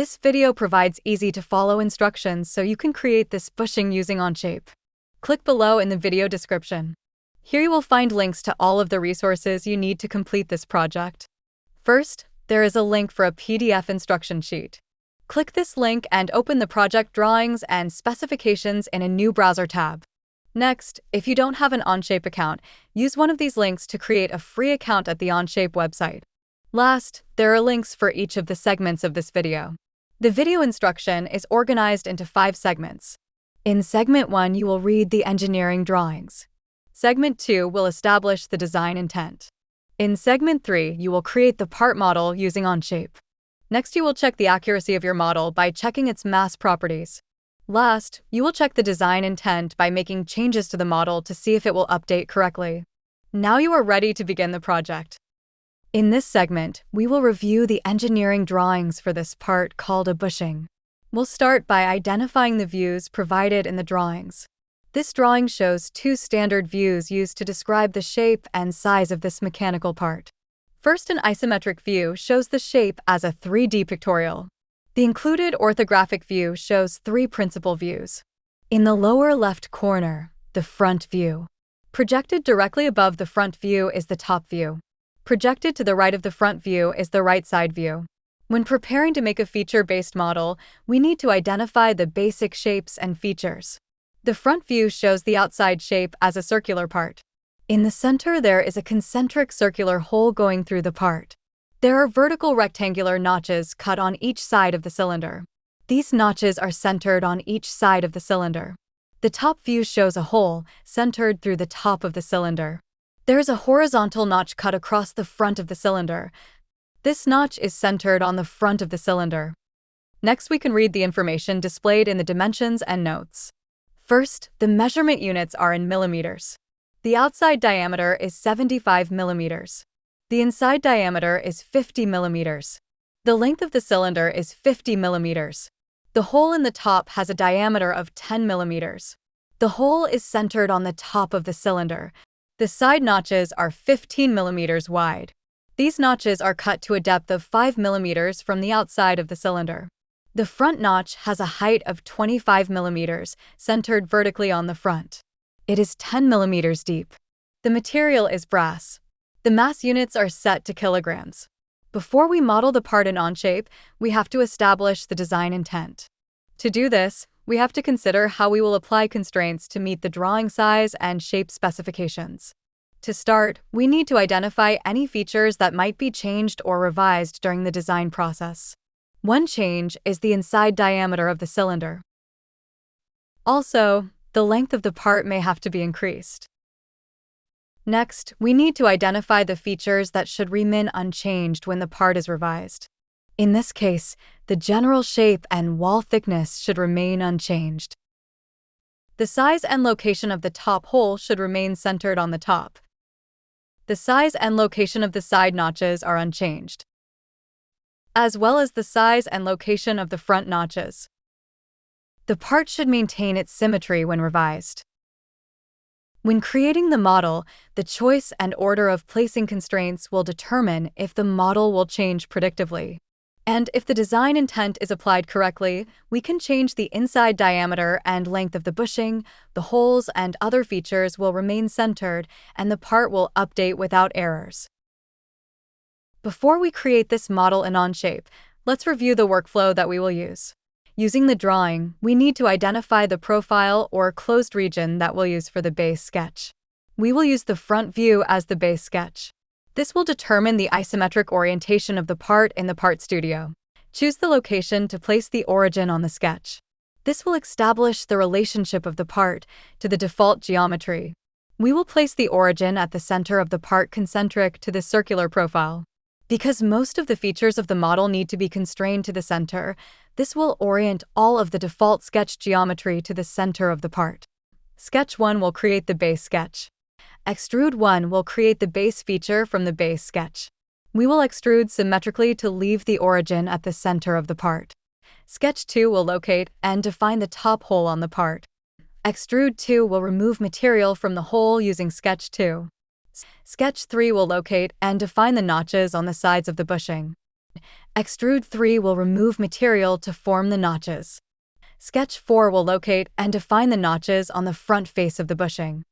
This video provides easy-to-follow instructions so you can create this bushing using Onshape. Click below in the video description. Here you will find links to all of the resources you need to complete this project. First, there is a link for a PDF instruction sheet. Click this link and open the project drawings and specifications in a new browser tab. Next, if you don't have an Onshape account, use one of these links to create a free account at the Onshape website. Last, there are links for each of the segments of this video. The video instruction is organized into 5 segments. In Segment 1, you will read the engineering drawings. Segment 2 will establish the design intent. In Segment 3, you will create the part model using Onshape. Next, you will check the accuracy of your model by checking its mass properties. Last, you will check the design intent by making changes to the model to see if it will update correctly. Now you are ready to begin the project. In this segment, we will review the engineering drawings for this part called a bushing. We'll start by identifying the views provided in the drawings. This drawing shows 2 standard views used to describe the shape and size of this mechanical part. First, an isometric view shows the shape as a 3D pictorial. The included orthographic view shows 3 principal views. In the lower left corner, the front view. Projected directly above the front view is the top view. Projected to the right of the front view is the right side view. When preparing to make a feature-based model, we need to identify the basic shapes and features. The front view shows the outside shape as a circular part. In the center, there is a concentric circular hole going through the part. There are vertical rectangular notches cut on each side of the cylinder. These notches are centered on each side of the cylinder. The top view shows a hole centered through the top of the cylinder. There is a horizontal notch cut across the front of the cylinder. This notch is centered on the front of the cylinder. Next, we can read the information displayed in the dimensions and notes. First, the measurement units are in millimeters. The outside diameter is 75 millimeters. The inside diameter is 50 millimeters. The length of the cylinder is 50 millimeters. The hole in the top has a diameter of 10 millimeters. The hole is centered on the top of the cylinder. The side notches are 15 millimeters wide. These notches are cut to a depth of 5 millimeters from the outside of the cylinder. The front notch has a height of 25 millimeters, centered vertically on the front. It is 10 millimeters deep. The material is brass. The mass units are set to kilograms. Before we model the part in Onshape, we have to establish the design intent. To do this, we have to consider how we will apply constraints to meet the drawing size and shape specifications. To start, we need to identify any features that might be changed or revised during the design process. One change is the inside diameter of the cylinder. Also, the length of the part may have to be increased. Next, we need to identify the features that should remain unchanged when the part is revised. In this case, the general shape and wall thickness should remain unchanged. The size and location of the top hole should remain centered on the top. The size and location of the side notches are unchanged, as well as the size and location of the front notches. The part should maintain its symmetry when revised. When creating the model, the choice and order of placing constraints will determine if the model will change predictably. And if the design intent is applied correctly, we can change the inside diameter and length of the bushing, the holes and other features will remain centered, and the part will update without errors. Before we create this model in Onshape, let's review the workflow that we will use. Using the drawing, we need to identify the profile or closed region that we'll use for the base sketch. We will use the front view as the base sketch. This will determine the isometric orientation of the part in the Part Studio. Choose the location to place the origin on the sketch. This will establish the relationship of the part to the default geometry. We will place the origin at the center of the part concentric to the circular profile. Because most of the features of the model need to be constrained to the center, this will orient all of the default sketch geometry to the center of the part. Sketch 1 will create the base sketch. Extrude 1 will create the base feature from the base sketch. We will extrude symmetrically to leave the origin at the center of the part. Sketch 2 will locate and define the top hole on the part. Extrude 2 will remove material from the hole using Sketch 2. Sketch 3 will locate and define the notches on the sides of the bushing. Extrude 3 will remove material to form the notches. Sketch 4 will locate and define the notches on the front face of the bushing.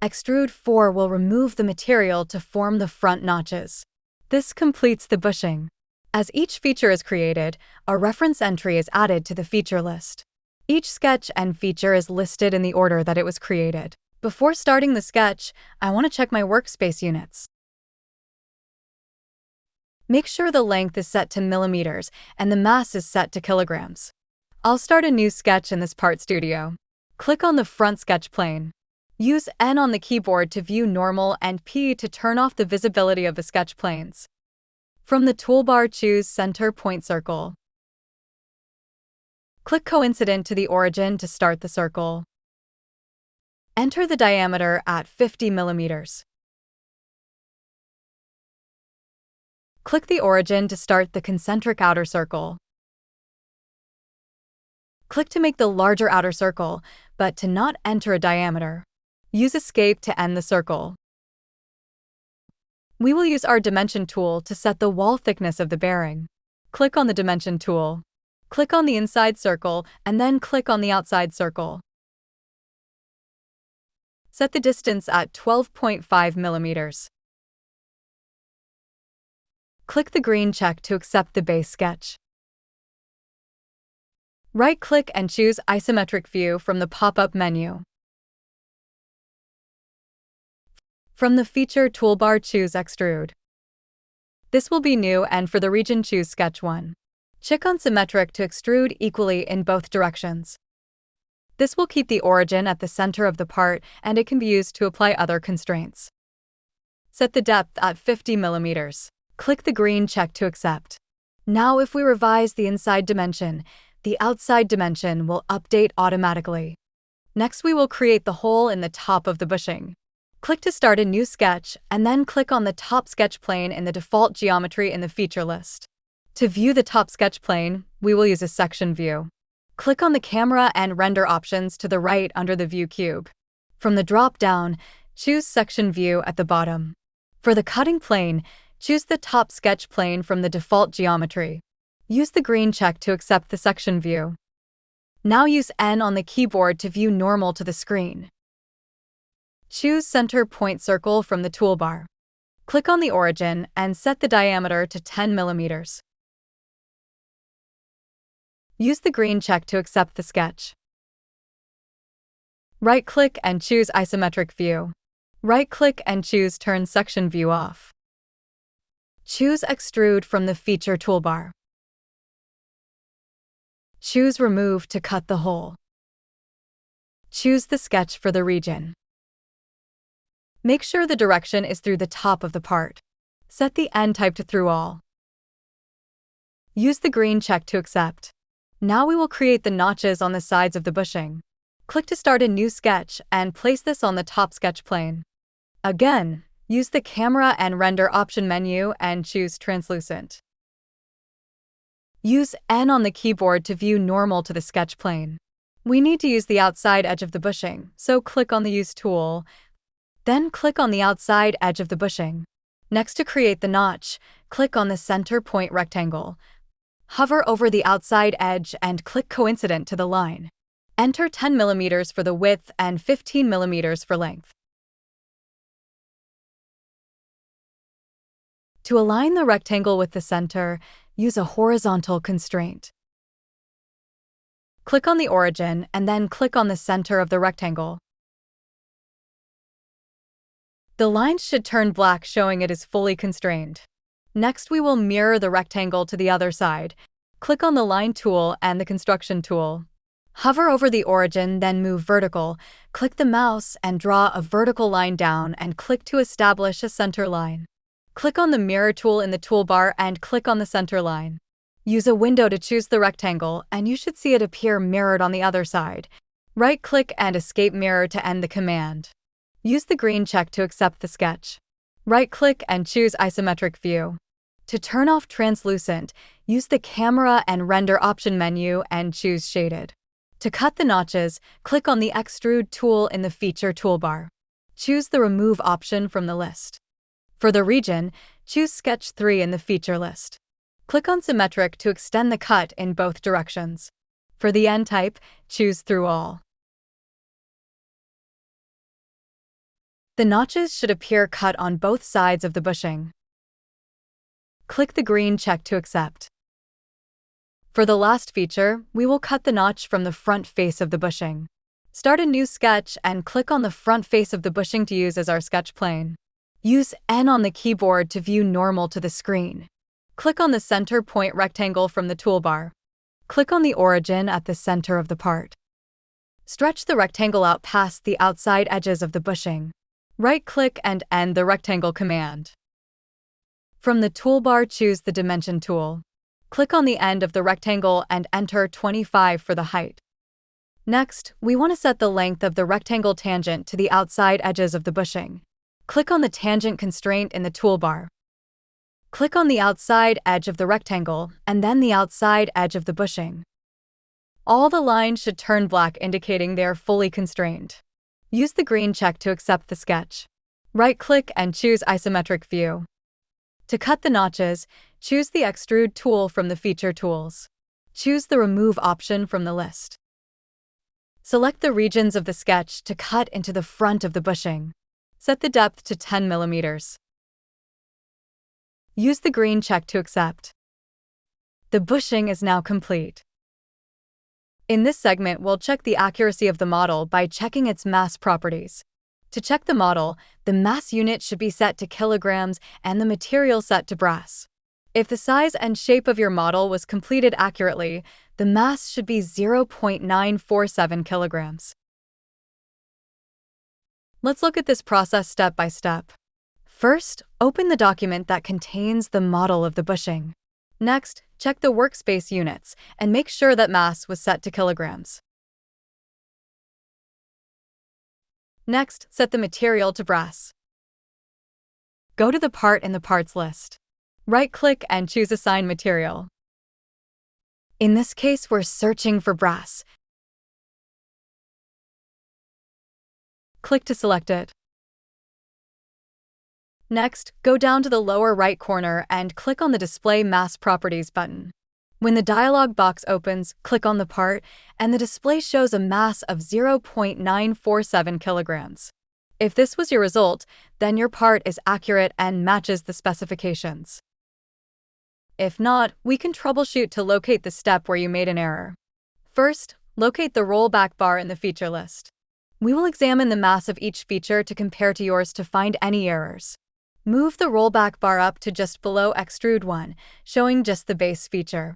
Extrude 4 will remove the material to form the front notches. This completes the bushing. As each feature is created, a reference entry is added to the feature list. Each sketch and feature is listed in the order that it was created. Before starting the sketch, I want to check my workspace units. Make sure the length is set to millimeters and the mass is set to kilograms. I'll start a new sketch in this part studio. Click on the front sketch plane. Use N on the keyboard to view normal and P to turn off the visibility of the sketch planes. From the toolbar, choose Center Point Circle. Click Coincident to the origin to start the circle. Enter the diameter at 50 millimeters. Click the origin to start the concentric outer circle. Click to make the larger outer circle, but to not enter a diameter. Use Escape to end the circle. We will use our Dimension tool to set the wall thickness of the bearing. Click on the Dimension tool. Click on the inside circle and then click on the outside circle. Set the distance at 12.5 millimeters. Click the green check to accept the base sketch. Right-click and choose Isometric View from the pop-up menu. From the Feature toolbar, choose Extrude. This will be new, and for the region, choose Sketch 1. Check on Symmetric to extrude equally in both directions. This will keep the origin at the center of the part, and it can be used to apply other constraints. Set the depth at 50 millimeters. Click the green check to accept. Now, if we revise the inside dimension, the outside dimension will update automatically. Next, we will create the hole in the top of the bushing. Click to start a new sketch, and then click on the top sketch plane in the default geometry in the feature list. To view the top sketch plane, we will use a section view. Click on the camera and render options to the right under the view cube. From the drop-down, choose Section View at the bottom. For the cutting plane, choose the top sketch plane from the default geometry. Use the green check to accept the section view. Now use N on the keyboard to view normal to the screen. Choose Center Point Circle from the toolbar. Click on the origin and set the diameter to 10 millimeters. Use the green check to accept the sketch. Right-click and choose Isometric View. Right-click and choose Turn Section View Off. Choose Extrude from the Feature toolbar. Choose Remove to cut the hole. Choose the sketch for the region. Make sure the direction is through the top of the part. Set the N type to Through All. Use the green check to accept. Now we will create the notches on the sides of the bushing. Click to start a new sketch and place this on the top sketch plane. Again, use the camera and render option menu and choose Translucent. Use N on the keyboard to view normal to the sketch plane. We need to use the outside edge of the bushing, so click on the Use tool, then click on the outside edge of the bushing. Next, to create the notch, click on the center point rectangle. Hover over the outside edge and click Coincident to the line. Enter 10 millimeters for the width and 15 millimeters for length. To align the rectangle with the center, use a horizontal constraint. Click on the origin and then click on the center of the rectangle. The lines should turn black, showing it is fully constrained. Next, we will mirror the rectangle to the other side. Click on the Line tool and the Construction tool. Hover over the origin, then move vertical. Click the mouse and draw a vertical line down and click to establish a center line. Click on the Mirror tool in the toolbar and click on the center line. Use a window to choose the rectangle, and you should see it appear mirrored on the other side. Right-click and Escape Mirror to end the command. Use the green check to accept the sketch. Right-click and choose Isometric View. To turn off Translucent, use the Camera and Render option menu and choose Shaded. To cut the notches, click on the Extrude tool in the Feature toolbar. Choose the Remove option from the list. For the region, choose Sketch 3 in the feature list. Click on Symmetric to extend the cut in both directions. For the end type, choose Through All. The notches should appear cut on both sides of the bushing. Click the green check to accept. For the last feature, we will cut the notch from the front face of the bushing. Start a new sketch and click on the front face of the bushing to use as our sketch plane. Use N on the keyboard to view normal to the screen. Click on the center point rectangle from the toolbar. Click on the origin at the center of the part. Stretch the rectangle out past the outside edges of the bushing. Right-click and end the rectangle command. From the toolbar, choose the Dimension tool. Click on the end of the rectangle and enter 25 for the height. Next, we want to set the length of the rectangle tangent to the outside edges of the bushing. Click on the tangent constraint in the toolbar. Click on the outside edge of the rectangle and then the outside edge of the bushing. All the lines should turn black, indicating they are fully constrained. Use the green check to accept the sketch. Right-click and choose Isometric View. To cut the notches, choose the Extrude tool from the Feature Tools. Choose the Remove option from the list. Select the regions of the sketch to cut into the front of the bushing. Set the depth to 10 millimeters. Use the green check to accept. The bushing is now complete. In this segment, we'll check the accuracy of the model by checking its mass properties. To check the model, the mass unit should be set to kilograms and the material set to brass. If the size and shape of your model was completed accurately, the mass should be 0.947 kilograms. Let's look at this process step by step. First, open the document that contains the model of the bushing. Next, check the workspace units and make sure that mass was set to kilograms. Next, set the material to brass. Go to the part in the parts list. Right-click and choose Assign Material. In this case, we're searching for brass. Click to select it. Next, go down to the lower right corner and click on the Display Mass Properties button. When the dialog box opens, click on the part, and the display shows a mass of 0.947 kilograms. If this was your result, then your part is accurate and matches the specifications. If not, we can troubleshoot to locate the step where you made an error. First, locate the rollback bar in the feature list. We will examine the mass of each feature to compare to yours to find any errors. Move the rollback bar up to just below Extrude 1, showing just the base feature.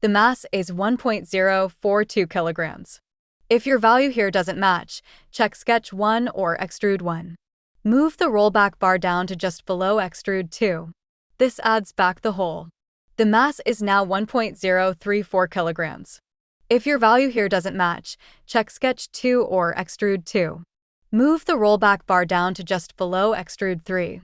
The mass is 1.042 kilograms. If your value here doesn't match, check Sketch 1 or Extrude 1. Move the rollback bar down to just below Extrude 2. This adds back the whole. The mass is now 1.034 kilograms. If your value here doesn't match, check Sketch 2 or Extrude 2. Move the rollback bar down to just below Extrude 3.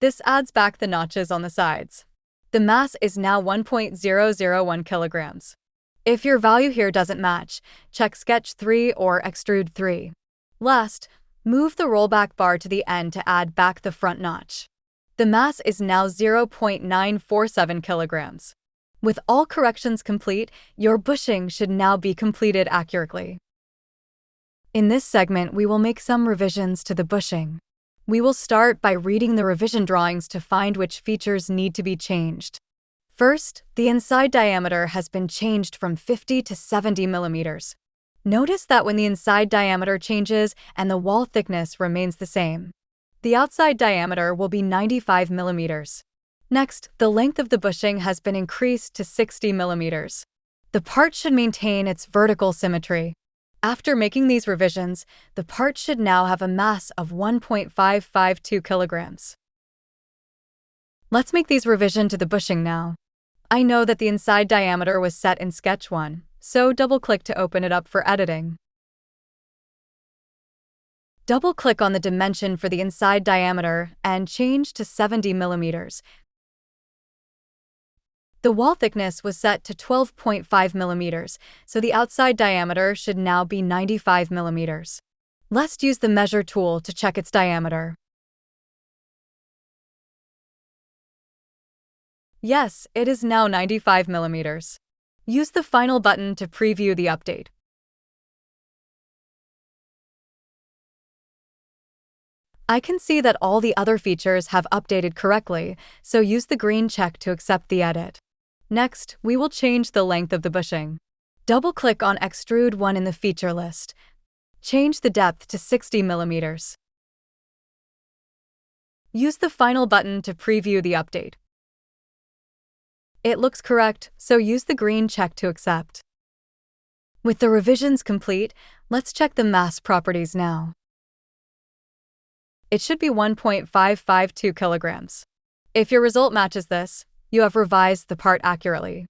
This adds back the notches on the sides. The mass is now 1.001 kilograms. If your value here doesn't match, check Sketch 3 or Extrude 3. Last, move the rollback bar to the end to add back the front notch. The mass is now 0.947 kilograms. With all corrections complete, your bushing should now be completed accurately. In this segment, we will make some revisions to the bushing. We will start by reading the revision drawings to find which features need to be changed. First, the inside diameter has been changed from 50 to 70 millimeters. Notice that when the inside diameter changes and the wall thickness remains the same, the outside diameter will be 95 millimeters. Next, the length of the bushing has been increased to 60 millimeters. The part should maintain its vertical symmetry. After making these revisions, the part should now have a mass of 1.552 kilograms. Let's make these revisions to the bushing now. I know that the inside diameter was set in Sketch 1, so double-click to open it up for editing. Double-click on the dimension for the inside diameter and change to 70 millimeters. The wall thickness was set to 12.5 millimeters, so the outside diameter should now be 95 millimeters. Let's use the Measure tool to check its diameter. Yes, it is now 95 millimeters. Use the final button to preview the update. I can see that all the other features have updated correctly, so use the green check to accept the edit. Next, we will change the length of the bushing. Double-click on Extrude 1 in the feature list. Change the depth to 60 millimeters. Use the final button to preview the update. It looks correct, so use the green check to accept. With the revisions complete, let's check the mass properties now. It should be 1.552 kilograms. If your result matches this, you have revised the part accurately.